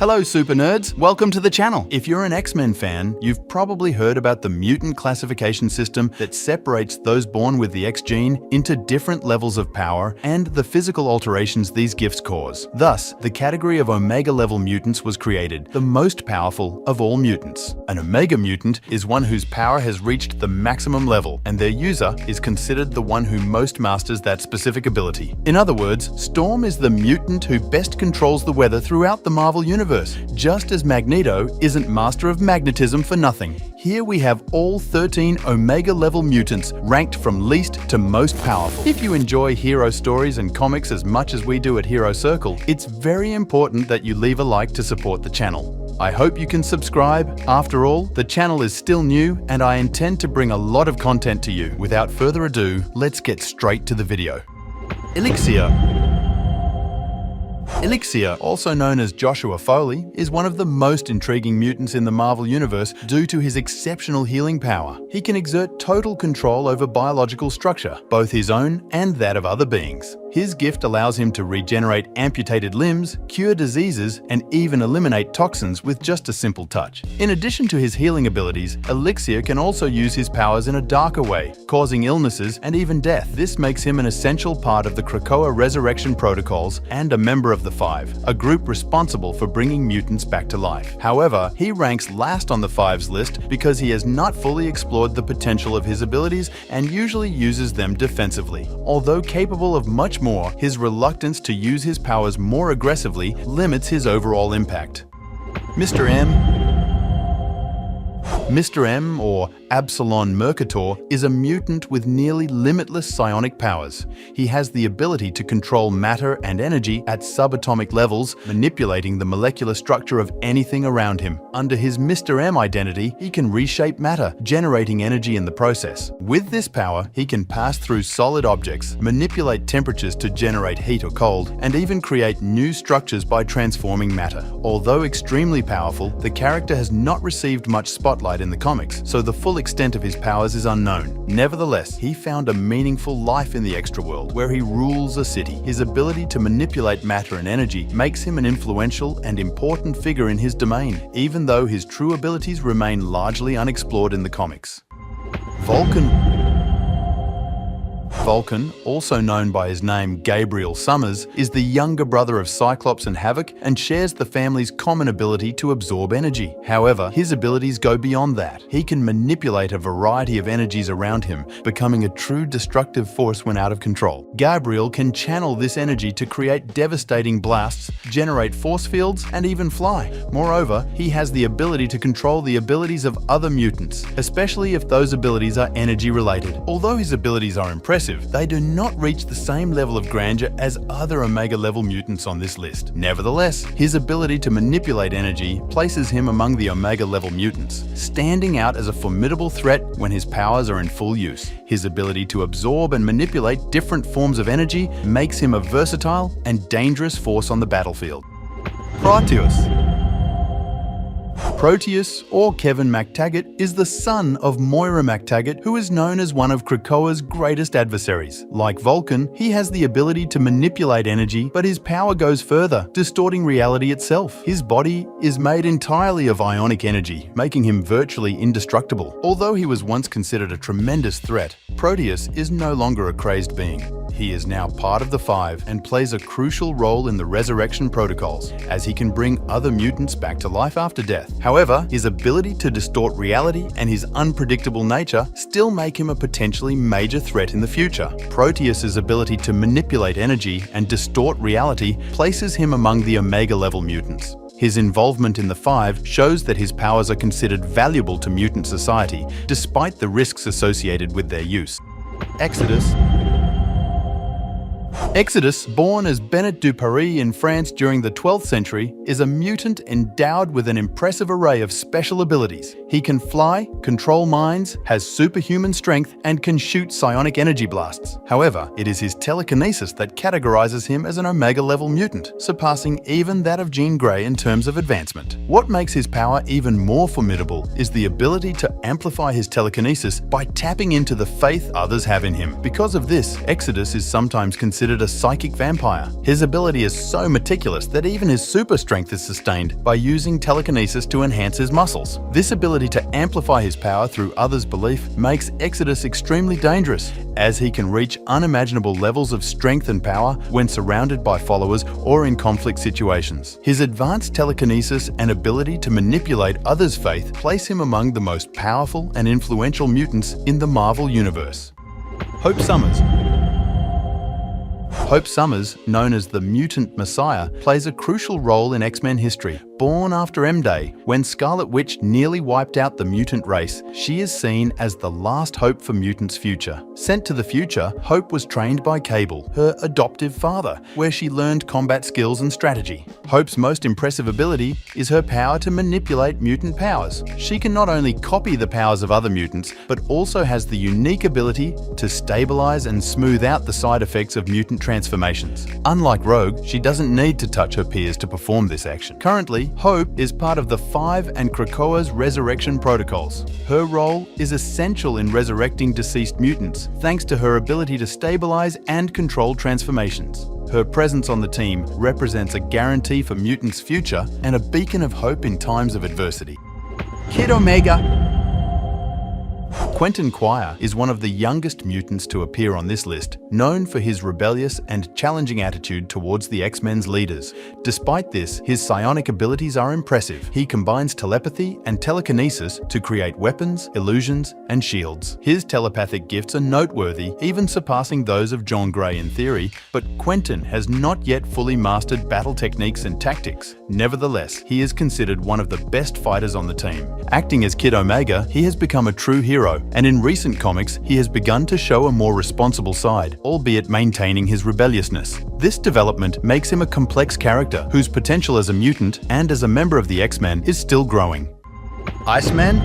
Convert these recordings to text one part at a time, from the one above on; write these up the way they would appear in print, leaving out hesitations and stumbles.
Hello super nerds, welcome to the channel. If you're an X-Men fan, you've probably heard about the mutant classification system that separates those born with the X gene into different levels of power and the physical alterations these gifts cause. Thus, the category of Omega level mutants was created, the most powerful of all mutants. An Omega mutant is one whose power has reached the maximum level, and their user is considered the one who most masters that specific ability. In other words, Storm is the mutant who best controls the weather throughout the Marvel Universe, just as Magneto isn't master of magnetism for nothing. Here we have all 13 Omega level mutants ranked from least to most powerful. If you enjoy hero stories and comics as much as we do at Hero Circle, it's very important that you leave a like to support the channel. I hope you can subscribe. After all, the channel is still new and I intend to bring a lot of content to you. Without further ado, let's get straight to the video. Elixir. Elixir, also known as Joshua Foley, is one of the most intriguing mutants in the Marvel Universe due to his exceptional healing power. He can exert total control over biological structure, both his own and that of other beings. His gift allows him to regenerate amputated limbs, cure diseases, and even eliminate toxins with just a simple touch. In addition to his healing abilities, Elixir can also use his powers in a darker way, causing illnesses and even death. This makes him an essential part of the Krakoa Resurrection Protocols and a member of the Five, a group responsible for bringing mutants back to life. However, he ranks last on the Five's list because he has not fully explored the potential of his abilities and usually uses them defensively. Although capable of much more, his reluctance to use his powers more aggressively limits his overall impact. Mr. M, or Absalon Mercator, is a mutant with nearly limitless psionic powers. He has the ability to control matter and energy at subatomic levels, manipulating the molecular structure of anything around him. Under his Mr. M identity, he can reshape matter, generating energy in the process. With this power, he can pass through solid objects, manipulate temperatures to generate heat or cold, and even create new structures by transforming matter. Although extremely powerful, the character has not received much spotlight in the comics, so the full extent of his powers is unknown. Nevertheless, he found a meaningful life in the extra world, where he rules a city. His ability to manipulate matter and energy makes him an influential and important figure in his domain, even though his true abilities remain largely unexplored in the comics. Vulcan, also known by his name Gabriel Summers, is the younger brother of Cyclops and Havoc and shares the family's common ability to absorb energy. However, his abilities go beyond that. He can manipulate a variety of energies around him, becoming a true destructive force when out of control. Gabriel can channel this energy to create devastating blasts, generate force fields, and even fly. Moreover, he has the ability to control the abilities of other mutants, especially if those abilities are energy-related. Although his abilities are impressive, they do not reach the same level of grandeur as other Omega-level mutants on this list. Nevertheless, his ability to manipulate energy places him among the Omega-level mutants, standing out as a formidable threat when his powers are in full use. His ability to absorb and manipulate different forms of energy makes him a versatile and dangerous force on the battlefield. Proteus, or Kevin McTaggart, is the son of Moira McTaggart, who is known as one of Krakoa's greatest adversaries. Like Vulcan, he has the ability to manipulate energy, but his power goes further, distorting reality itself. His body is made entirely of ionic energy, making him virtually indestructible. Although he was once considered a tremendous threat, Proteus is no longer a crazed being. He is now part of the Five and plays a crucial role in the Resurrection Protocols, as he can bring other mutants back to life after death. However, his ability to distort reality and his unpredictable nature still make him a potentially major threat in the future. Proteus's ability to manipulate energy and distort reality places him among the Omega-level mutants. His involvement in the Five shows that his powers are considered valuable to mutant society, despite the risks associated with their use. Exodus, born as Bennett du Paris in France during the 12th century, is a mutant endowed with an impressive array of special abilities. He can fly, control minds, has superhuman strength, and can shoot psionic energy blasts. However, it is his telekinesis that categorizes him as an Omega-level mutant, surpassing even that of Jean Grey in terms of advancement. What makes his power even more formidable is the ability to amplify his telekinesis by tapping into the faith others have in him. Because of this, Exodus is sometimes considered considered a psychic vampire. His ability is so meticulous that even his super strength is sustained by using telekinesis to enhance his muscles. This ability to amplify his power through others' belief makes Exodus extremely dangerous, as he can reach unimaginable levels of strength and power when surrounded by followers or in conflict situations. His advanced telekinesis and ability to manipulate others' faith place him among the most powerful and influential mutants in the Marvel Universe. Hope Summers. Hope Summers, known as the Mutant Messiah, plays a crucial role in X-Men history. Born after M-Day, when Scarlet Witch nearly wiped out the mutant race, she is seen as the last hope for mutants' future. Sent to the future, Hope was trained by Cable, her adoptive father, where she learned combat skills and strategy. Hope's most impressive ability is her power to manipulate mutant powers. She can not only copy the powers of other mutants, but also has the unique ability to stabilize and smooth out the side effects of mutant transformations. Unlike Rogue, she doesn't need to touch her peers to perform this action. Currently, Hope is part of the 5 and Krakoa's resurrection protocols. Her role is essential in resurrecting deceased mutants, thanks to her ability to stabilize and control transformations. Her presence on the team represents a guarantee for mutants' future and a beacon of hope in times of adversity. Kid Omega. Quentin Quire is one of the youngest mutants to appear on this list, known for his rebellious and challenging attitude towards the X-Men's leaders. Despite this, his psionic abilities are impressive. He combines telepathy and telekinesis to create weapons, illusions, and shields. His telepathic gifts are noteworthy, even surpassing those of Jean Grey in theory, but Quentin has not yet fully mastered battle techniques and tactics. Nevertheless, he is considered one of the best fighters on the team. Acting as Kid Omega, he has become a true hero, and in recent comics, he has begun to show a more responsible side, albeit maintaining his rebelliousness. This development makes him a complex character whose potential as a mutant and as a member of the X-Men is still growing. Iceman?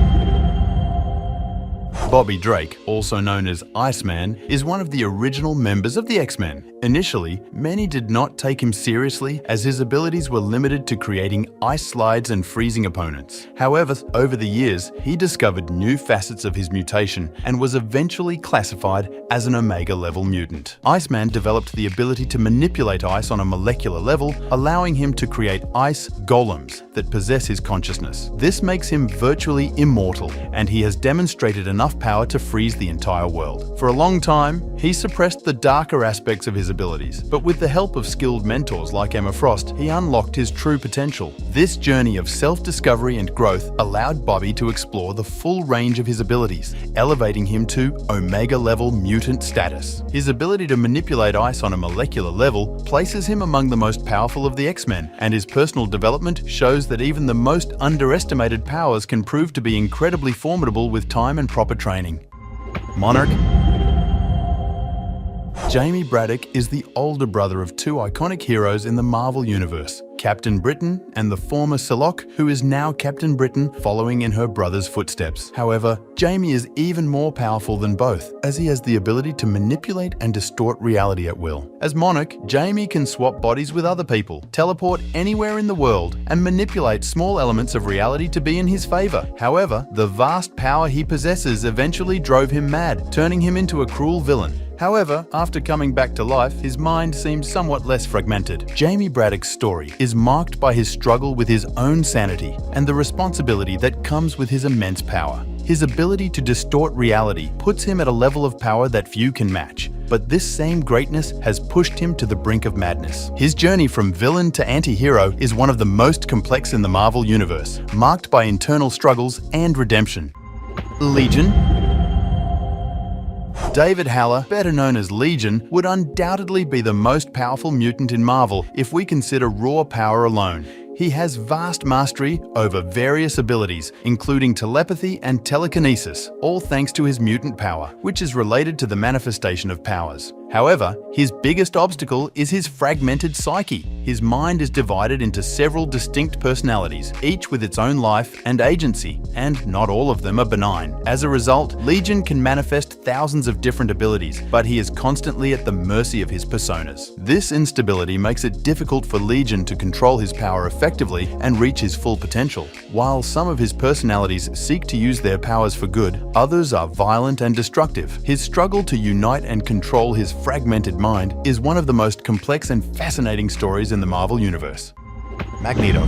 Bobby Drake, also known as Iceman, is one of the original members of the X-Men. Initially, many did not take him seriously as his abilities were limited to creating ice slides and freezing opponents. However, over the years, he discovered new facets of his mutation and was eventually classified as an Omega-level mutant. Iceman developed the ability to manipulate ice on a molecular level, allowing him to create ice golems that possess his consciousness. This makes him virtually immortal, and he has demonstrated enough power to freeze the entire world. For a long time, he suppressed the darker aspects of his abilities, but with the help of skilled mentors like Emma Frost, he unlocked his true potential. This journey of self-discovery and growth allowed Bobby to explore the full range of his abilities, elevating him to Omega-level mutant status. His ability to manipulate ice on a molecular level places him among the most powerful of the X-Men, and his personal development shows that even the most underestimated powers can prove to be incredibly formidable with time and proper training. Monarch. Jamie Braddock is the older brother of 2 iconic heroes in the Marvel Universe, Captain Britain and the former Psylocke, who is now Captain Britain, following in her brother's footsteps. However, Jamie is even more powerful than both, as he has the ability to manipulate and distort reality at will. As Monarch, Jamie can swap bodies with other people, teleport anywhere in the world, and manipulate small elements of reality to be in his favor. However, the vast power he possesses eventually drove him mad, turning him into a cruel villain. However, after coming back to life, his mind seems somewhat less fragmented. Jamie Braddock's story is marked by his struggle with his own sanity and the responsibility that comes with his immense power. His ability to distort reality puts him at a level of power that few can match, but this same greatness has pushed him to the brink of madness. His journey from villain to anti-hero is one of the most complex in the Marvel Universe, marked by internal struggles and redemption. Legion. David Haller, better known as Legion, would undoubtedly be the most powerful mutant in Marvel if we consider raw power alone. He has vast mastery over various abilities, including telepathy and telekinesis, all thanks to his mutant power, which is related to the manifestation of powers. However, his biggest obstacle is his fragmented psyche. His mind is divided into several distinct personalities, each with its own life and agency, and not all of them are benign. As a result, Legion can manifest thousands of different abilities, but he is constantly at the mercy of his personas. This instability makes it difficult for Legion to control his power effectively and reach his full potential. While some of his personalities seek to use their powers for good, others are violent and destructive. His struggle to unite and control his fragmented mind is one of the most complex and fascinating stories in the Marvel Universe. Magneto.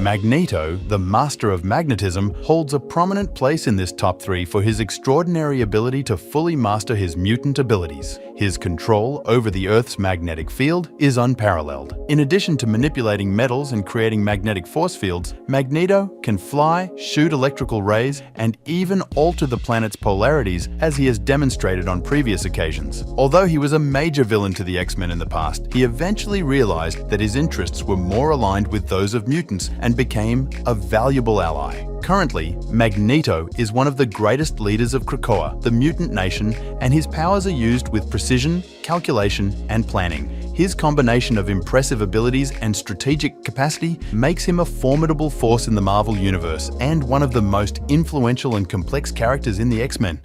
Magneto, the master of magnetism, holds a prominent place in this top 3 for his extraordinary ability to fully master his mutant abilities. His control over the Earth's magnetic field is unparalleled. In addition to manipulating metals and creating magnetic force fields, Magneto can fly, shoot electrical rays, and even alter the planet's polarities, as he has demonstrated on previous occasions. Although he was a major villain to the X-Men in the past, he eventually realized that his interests were more aligned with those of mutants and became a valuable ally. Currently, Magneto is one of the greatest leaders of Krakoa, the mutant nation, and his powers are used with precision, calculation, and planning. His combination of impressive abilities and strategic capacity makes him a formidable force in the Marvel Universe and one of the most influential and complex characters in the X-Men.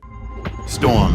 Storm.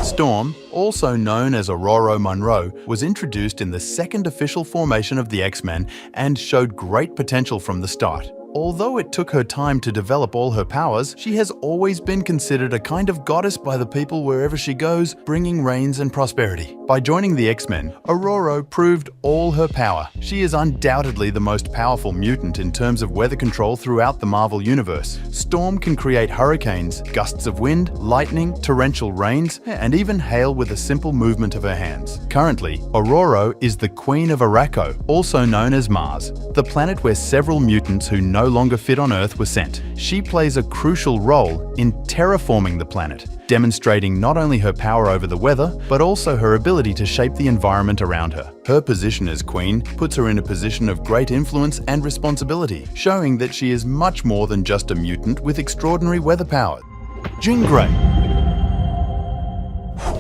Storm, also known as Aurora Monroe, was introduced in the second official formation of the X-Men and showed great potential from the start. Although it took her time to develop all her powers, she has always been considered a kind of goddess by the people wherever she goes, bringing reigns and prosperity. By joining the X-Men, Aurora proved all her power. She is undoubtedly the most powerful mutant in terms of weather control throughout the Marvel Universe. Storm can create hurricanes, gusts of wind, lightning, torrential rains, and even hail with a simple movement of her hands. Currently, Aurora is the Queen of Araco, also known as Mars, the planet where several mutants who no longer fit on Earth were sent. She plays a crucial role in terraforming the planet, demonstrating not only her power over the weather, but also her ability to shape the environment around her. Her position as Queen puts her in a position of great influence and responsibility, showing that she is much more than just a mutant with extraordinary weather powers. Jean Grey.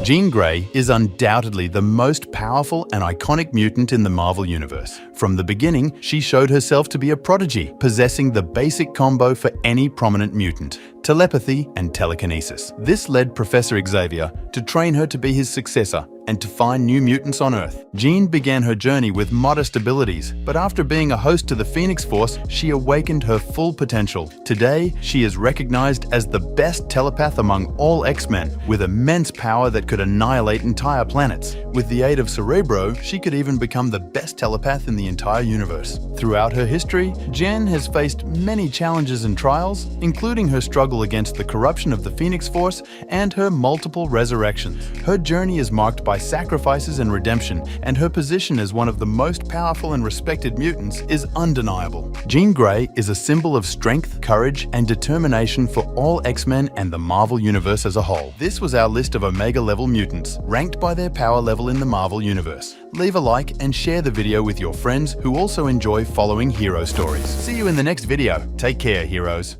Jean Grey is undoubtedly the most powerful and iconic mutant in the Marvel Universe. From the beginning, she showed herself to be a prodigy, possessing the basic combo for any prominent mutant: telepathy and telekinesis. This led Professor Xavier to train her to be his successor and to find new mutants on Earth. Jean began her journey with modest abilities, but after being a host to the Phoenix Force, she awakened her full potential. Today, she is recognized as the best telepath among all X-Men, with immense power that could annihilate entire planets. With the aid of Cerebro, she could even become the best telepath in the entire universe. Throughout her history, Jean has faced many challenges and trials, including her struggle against the corruption of the Phoenix Force and her multiple resurrections. Her journey is marked by sacrifices and redemption, and her position as one of the most powerful and respected mutants is undeniable. Jean Grey is a symbol of strength, courage, and determination for all X-Men and the Marvel Universe as a whole. This was our list of Omega-level mutants, ranked by their power level in the Marvel Universe. Leave a like and share the video with your friends who also enjoy following hero stories. See you in the next video. Take care, heroes.